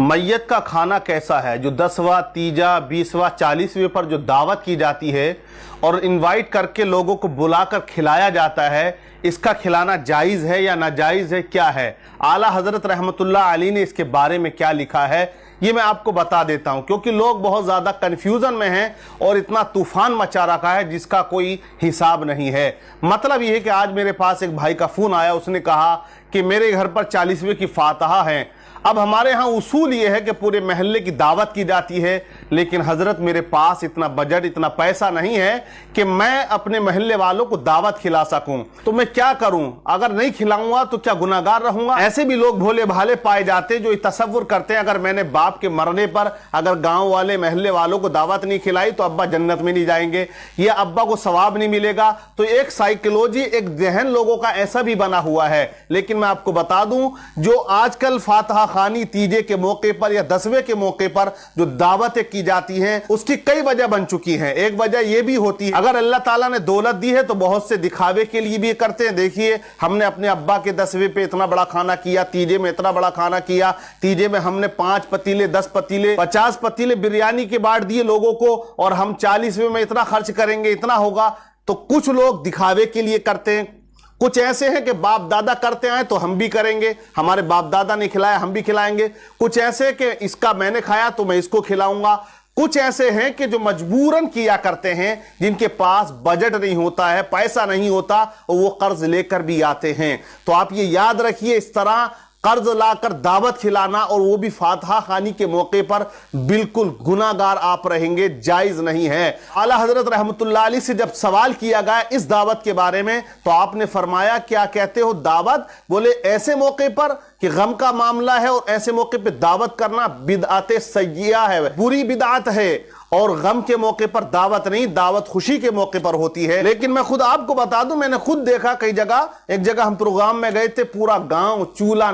मैयत का खाना कैसा है। जो 10वां, 30वां, 20वां, 40वें पर जो दावत की जाती है और इनवाइट करके लोगों को बुलाकर खिलाया जाता है, इसका खिलाना जायज़ है या नाजायज़ है, क्या है। आला हज़रत रहमतुल्लाह अलैह ने इसके बारे में क्या लिखा है ये मैं आपको बता देता हूं, क्योंकि लोग बहुत ज़्यादा कन्फ्यूज़न में हैं और इतना तूफ़ान मचा रखा है जिसका कोई हिसाब नहीं है। मतलब ये है कि आज मेरे पास एक भाई का फ़ोन आया, उसने कहा कि मेरे घर पर 40वें की फातहा है। अब हमारे यहाँ उसूल ये है कि पूरे महल्ले की दावत की जाती है, लेकिन हजरत मेरे पास इतना बजट, इतना पैसा नहीं है कि मैं अपने महल्ले वालों को दावत खिला सकूं। तो मैं क्या करूं? अगर नहीं खिलाऊंगा तो क्या गुनाहगार रहूंगा? ऐसे भी लोग भोले भाले पाए जाते जो तसव्वुर करते हैं अगर मैंने बाप के मरने पर अगर गांव वाले महल्ले वालों को दावत नहीं खिलाई तो अब्बा जन्नत में नहीं जाएंगे, या अब्बा को सवाब नहीं मिलेगा। तो एक साइकोलॉजी, एक जहन लोगों का ऐसा भी बना हुआ है। लेकिन मैं आपको बता दूं, जो आजकल फातहा खानी तीजे के मौके पर या 10वें के मौके पर जो दावतें की जाती हैं, उसकी कई वजह बन चुकी हैं। एक वजह यह भी होती है, अगर अल्लाह ताला ने दौलत दी है तो बहुत से दिखावे के लिए भी करते हैं। देखिए, हमने अपने अब्बा के 10वें पे इतना बड़ा खाना किया, तीजे में इतना बड़ा खाना किया, तीजे में हमने 5 पतीले, 10 पतीले, 50 पतीले बिरयानी के बांट दिए लोगों को, और हम 40वें में इतना खर्च करेंगे, इतना होगा। तो कुछ लोग दिखावे के लिए करते हैं, कुछ ऐसे हैं कि बाप दादा करते आए तो हम भी करेंगे, हमारे बाप दादा ने खिलाया हम भी खिलाएंगे। कुछ ऐसे कि इसका मैंने खाया तो मैं इसको खिलाऊंगा। कुछ ऐसे हैं कि जो मजबूरन किया करते हैं, जिनके पास बजट नहीं होता है, पैसा नहीं होता, और वो कर्ज लेकर भी आते हैं। तो आप ये याद रखिए, इस तरह कर्ज लाकर दावत खिलाना और वो भी फातहा खानी के मौके पर, बिल्कुल गुनाहगार आप रहेंगे, जायज नहीं है। आला हजरत रहमतुल्लाह अलैह से जब सवाल किया गया इस दावत के बारे में तो आपने फरमाया, क्या कहते हो दावत? बोले ऐसे मौके पर कि गम का मामला है और ऐसे मौके पर दावत करना बिदअत सय्यिआ है, बुरी बिदअत है, और गम के मौके पर दावत नहीं, दावत खुशी के मौके पर होती है। लेकिन मैं खुद आपको बता दूं, मैंने खुद देखा कई जगह। एक जगह हम प्रोग्राम में गए थे, पूरा गांव चूल्हा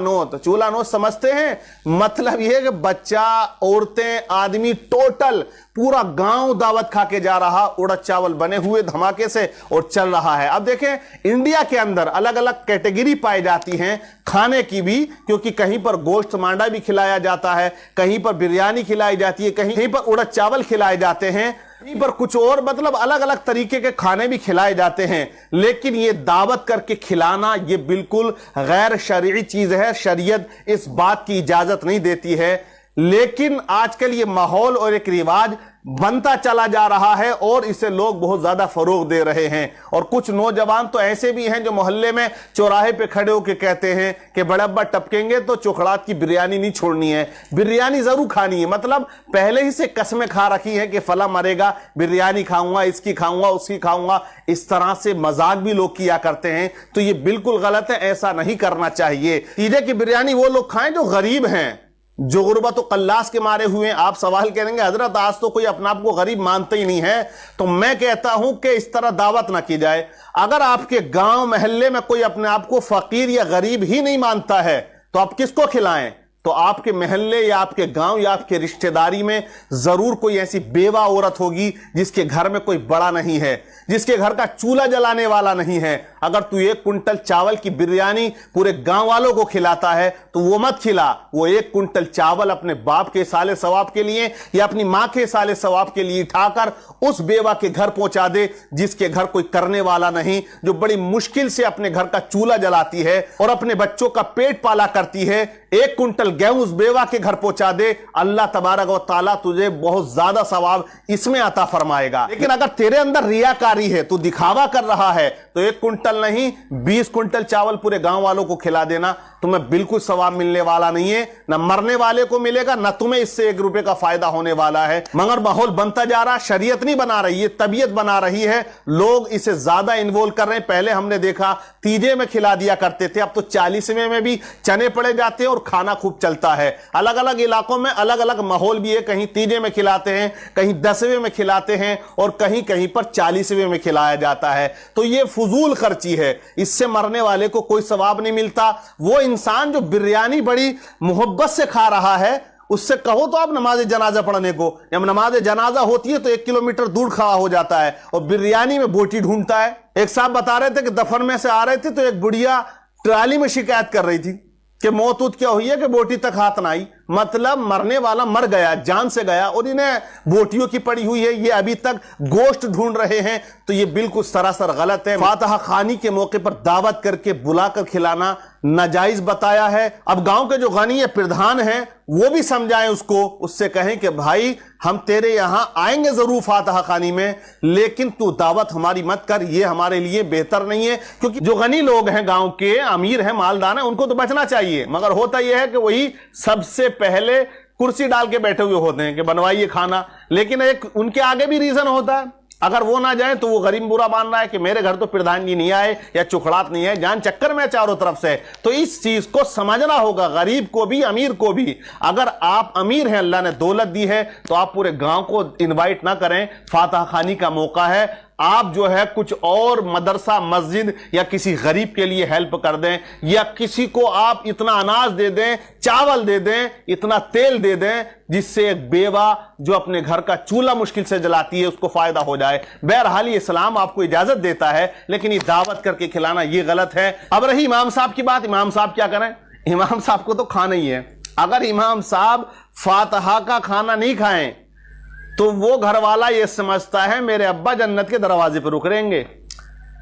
नोत समझते हैं, मतलब यह है कि बच्चा, औरतें, आदमी, टोटल पूरा गांव दावत खा के जा रहा, उड़द चावल बने हुए धमाके से, और चल रहा है। अब देखें, इंडिया के अंदर अलग अलग कैटेगरी पाई जाती हैं खाने की भी, क्योंकि कहीं पर गोश्त मांडा भी खिलाया जाता है, कहीं पर बिरयानी खिलाई जाती है, कहीं पर उड़द चावल खिलाए जाते हैं, कहीं पर कुछ और, मतलब अलग अलग तरीके के खाने भी खिलाए जाते हैं। लेकिन ये दावत करके खिलाना ये बिल्कुल गैर शरई चीज है, शरीयत इस बात की इजाजत नहीं देती है। लेकिन आजकल ये माहौल और एक रिवाज बनता चला जा रहा है और इसे लोग बहुत ज्यादा फरोग दे रहे हैं। और कुछ नौजवान तो ऐसे भी हैं जो मोहल्ले में चौराहे पे खड़े होकर कहते हैं कि बड़े अब्बा टपकेंगे तो चोखड़ात की बिरयानी नहीं छोड़नी है, बिरयानी जरूर खानी है। मतलब पहले ही से कसमें खा रखी है कि फला मरेगा, बिरयानी खाऊंगा, इसकी खाऊंगा, उसकी खाऊंगा। इस तरह से मजाक भी लोग किया करते हैं, तो ये बिल्कुल गलत है, ऐसा नहीं करना चाहिए। तीजे की बिरयानी वो लोग खाएं जो गरीब हैं, जो गुर्बत तो कल्लास के मारे हुए हैं। आप सवाल करेंगे, हजरत आज तो कोई अपने आप को गरीब मानते ही नहीं है। तो मैं कहता हूं कि इस तरह दावत ना की जाए। अगर आपके गांव महल्ले में कोई अपने आप को फकीर या गरीब ही नहीं मानता है तो आप किसको खिलाएं? तो आपके महल्ले या आपके गांव या आपके रिश्तेदारी में जरूर कोई ऐसी बेवा औरत होगी जिसके घर में कोई बड़ा नहीं है, जिसके घर का चूल्हा जलाने वाला नहीं है। अगर तू 1 कुंटल चावल की बिरयानी पूरे गांव वालों को खिलाता है तो वो मत खिला। वो 1 कुंटल चावल अपने बाप के साले सवाब के लिए या अपनी मां के साले सवाब के लिए उठाकर उस बेवा के घर पहुंचा दे जिसके घर कोई करने वाला नहीं, जो बड़ी मुश्किल से अपने घर का चूल्हा जलाती है और अपने बच्चों का पेट पाला करती है। 1 कुंटल गेहूं उस बेवा के घर पहुंचा दे, अल्लाह तबारक व तआला तुझे बहुत ज्यादा सवाब इसमें अता फरमाएगा। लेकिन अगर तेरे अंदर रियाकारी है, तू दिखावा कर रहा है, तो 1 कुंटल नहीं 20 कुंटल चावल पूरे गांव वालों को खिला देना, तुम्हें बिल्कुल सवाब मिलने वाला नहीं है। न मरने वाले को मिलेगा, न तुम्हें इससे 1 रुपए का फायदा होने वाला है। मगर माहौल बनता जा रहा, शरीयत नहीं बना रही है, तबीयत बना रही है। लोग इसे ज्यादा इन्वॉल्व कर रहे हैं। पहले हमने देखा तीजे में खिला दिया करते थे, अब तो 40वें में भी चने पड़े जाते हैं और खाना खूब चलता है। अलग अलग इलाकों में अलग अलग माहौल भी है, कहीं तीजे में खिलाते हैं, कहीं 10वें में खिलाते हैं और कहीं कहीं पर 40वें में खिलाया जाता है। तो ये फजूल खर्ची है, इससे मरने वाले को कोई सवाब नहीं मिलता। वो इंसान जो बिरयानी बड़ी मोहब्बत से खा रहा है, उससे कहो तो आप नमाज जनाजा पढ़ने को, जब नमाज जनाजा होती है तो 1 किलोमीटर दूर खड़ा हो जाता है और बिरयानी में बोटी ढूंढता है। एक साहब बता रहे थे कि दफन में से आ रहे थे तो एक बुढ़िया ट्राली में शिकायत कर रही थी कि मौत क्या हुई है कि बोटी तक हाथ ना आई। مطلب مرنے والا مر گیا، جان سے گیا، اور انہیں بوٹیوں کی پڑی ہوئی ہے، یہ ابھی تک گوشت ڈھونڈ رہے ہیں، تو یہ بالکل سراسر غلط ہے۔ فاتحہ خوانی کے موقع پر دعوت کر کے بلا کر کھلانا ناجائز بتایا ہے۔ اب گاؤں کے جو غنی پردھان ہیں وہ بھی سمجھائیں اس کو، اس سے کہیں کہ بھائی ہم تیرے یہاں آئیں گے ضرور فاتحہ خوانی میں، لیکن تو دعوت ہماری مت کر، یہ ہمارے لیے بہتر نہیں ہے۔ کیونکہ جو غنی لوگ ہیں، گاؤں کے امیر ہیں، مالدار ہیں، ان کو تو بچنا چاہیے، مگر ہوتا یہ ہے کہ وہی سب سے پہلے کرسی ڈال کے بیٹھے ہوئے ہوتے ہیں کہ بنوائیے کھانا، لیکن ایک ان کے آگے بھی ریزن ہوتا ہے، اگر وہ نہ جائیں تو وہ غریب برا مان رہا ہے کہ میرے گھر تو پردھان جی نہیں آئے یا چکھڑات نہیں ہے، جان چکر میں چاروں طرف سے۔ تو اس چیز کو سمجھنا ہوگا، غریب کو بھی امیر کو بھی۔ اگر آپ امیر ہیں، اللہ نے دولت دی ہے، تو آپ پورے گاؤں کو انوائٹ نہ کریں، فاتحہ خوانی کا موقع ہے، آپ جو ہے کچھ اور مدرسہ مسجد یا کسی غریب کے لیے ہیلپ کر دیں، یا کسی کو آپ اتنا اناج دے دیں، چاول دے دیں، اتنا تیل دے دیں، جس سے ایک بیوہ جو اپنے گھر کا چولہا مشکل سے جلاتی ہے اس کو فائدہ ہو جائے۔ بہرحال یہ اسلام آپ کو اجازت دیتا ہے، لیکن یہ دعوت کر کے کھلانا یہ غلط ہے۔ اب رہی امام صاحب کی بات، امام صاحب کیا کریں؟ امام صاحب کو تو کھانا ہی ہے۔ اگر امام صاحب فاتحہ کا کھانا نہیں کھائیں تو وہ گھر والا یہ سمجھتا ہے میرے ابا جنت کے دروازے پہ رک رہیں گے،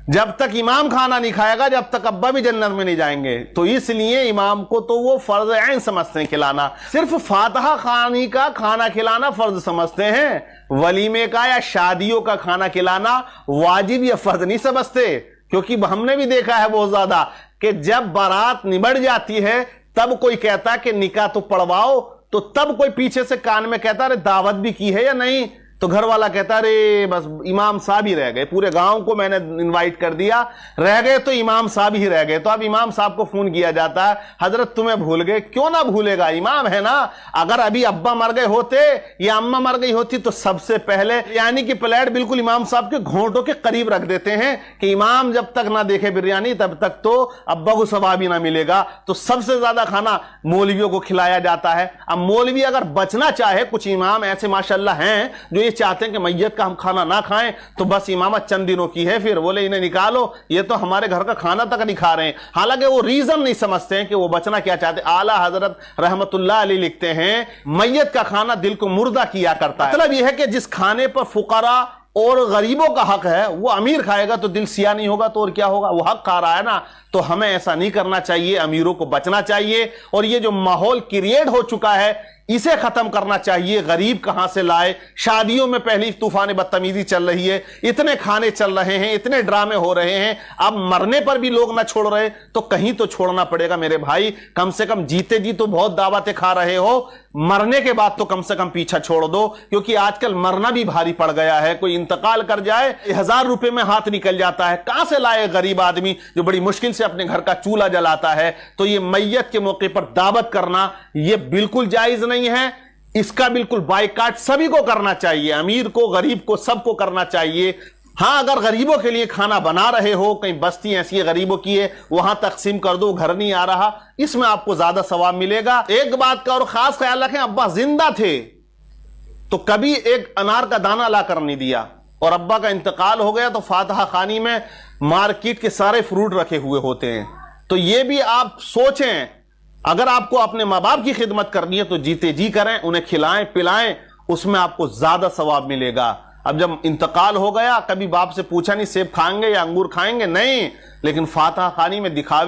جب تک امام کھانا نہیں کھائے گا جب تک ابا بھی جنت میں نہیں جائیں گے۔ تو اس لیے امام کو تو وہ فرض عین سمجھتے ہیں کھلانا، صرف فاتحہ خوانی کا کھانا کھلانا فرض سمجھتے ہیں، ولیمے کا یا شادیوں کا کھانا کھلانا واجب یا فرض نہیں سمجھتے۔ کیونکہ ہم نے بھی دیکھا ہے بہت زیادہ کہ جب بارات نبڑ جاتی ہے تب کوئی کہتا ہے کہ نکاح تو پڑھواؤ، تو تب کوئی پیچھے سے کان میں کہتا ہے دعوت بھی کی ہے یا نہیں، تو گھر والا کہتا ہے رے بس امام صاحب ہی رہ گئے، پورے گاؤں کو میں نے انوائٹ کر دیا، رہ گئے تو امام صاحب ہی رہ گئے۔ تو اب امام صاحب کو فون کیا جاتا ہے، حضرت تمہیں بھول گئے، کیوں نہ بھولے گا، امام ہے نا۔ اگر ابھی ابا مر گئے ہوتے یا اماں مر گئی ہوتی تو سب سے پہلے بریانی کی پلیٹ بالکل امام صاحب کے گھونٹوں کے قریب رکھ دیتے ہیں کہ امام جب تک نہ دیکھے بریانی تب تک تو ابا کو ثواب ہی نہ ملے گا۔ تو سب سے زیادہ کھانا مولویوں کو کھلایا جاتا ہے۔ اب مولوی اگر بچنا چاہے، کچھ امام ایسے ماشاءاللہ ہیں جو یہ چاہتے ہیں کہ میت کا ہم کھانا نہ کھائیں، تو بس امامت چند دنوں کی ہے، پھر بولے انہیں نکالو، یہ تو ہمارے گھر کا کھانا تک نہیں کھا رہے ہیں۔ حالانکہ وہ ریزن نہیں سمجھتے ہیں کہ وہ بچنا کیا چاہتے ہیں۔ اعلیٰ حضرت رحمت اللہ علیہ لکھتے ہیں میت کا کھانا دل کو مردہ کیا کرتا ہے۔ مطلب یہ ہے کہ جس کھانے پر فقراء اور غریبوں کا حق ہے وہ امیر کھائے گا تو دل سیاہ نہیں ہوگا تو اور کیا ہوگا، وہ حق کھا رہا ہے نا۔ تو ہمیں ایسا نہیں کرنا چاہیے، امیروں کو بچنا چاہیے، اور یہ جو ماحول کریٹ ہو چکا ہے اسے ختم کرنا چاہیے۔ غریب کہاں سے لائے؟ شادیوں میں پہلی طوفان بدتمیزی چل رہی ہے، اتنے کھانے چل رہے ہیں، اتنے ڈرامے ہو رہے ہیں، اب مرنے پر بھی لوگ نہ چھوڑ رہے تو کہیں تو چھوڑنا پڑے گا میرے بھائی۔ کم سے کم جیتے جی تو بہت دعوتیں کھا رہے ہو، مرنے کے بعد تو کم سے کم پیچھا چھوڑ دو، کیونکہ آج کل مرنا بھی بھاری پڑ گیا ہے۔ کوئی انتقال کر جائے 1000 روپے میں ہاتھ نکل جاتا ہے، کہاں سے لائے غریب آدمی جو بڑی مشکل سے اپنے گھر کا چولہا جلاتا ہے؟ تو یہ میت کے موقع پر دعوت کرنا یہ بالکل جائز نہیں ہے، اس کا بالکل بائیکاٹ سبھی کو کرنا چاہیے، امیر کو، غریب کو، سب کو کرنا چاہیے۔ ہاں اگر غریبوں کے لیے کھانا بنا رہے ہو، کہیں بستی ایسی ہے غریبوں کی ہے وہاں تقسیم کر دو، گھر نہیں آ رہا، اس میں آپ کو زیادہ ثواب ملے گا۔ ایک بات کا اور خاص خیال رکھیں، ابا زندہ تھے تو کبھی ایک انار کا دانہ لا کر نہیں دیا، اور ابا کا انتقال ہو گیا تو فاتحہ خوانی میں مارکیٹ کے سارے فروٹ رکھے ہوئے ہوتے ہیں۔ تو یہ بھی آپ سوچیں، اگر آپ کو اپنے ماں باپ کی خدمت کرنی ہے تو جیتے جی کریں، انہیں کھلائیں پلائیں، اس میں آپ کو زیادہ ثواب ملے گا۔ اب جب انتقال ہو گیا کبھی باپ سے پوچھا نہیں سیب کھائیں گے یا انگور کھائیں گے، نہیں، لیکن فاتحہ خوانی میں دکھاوے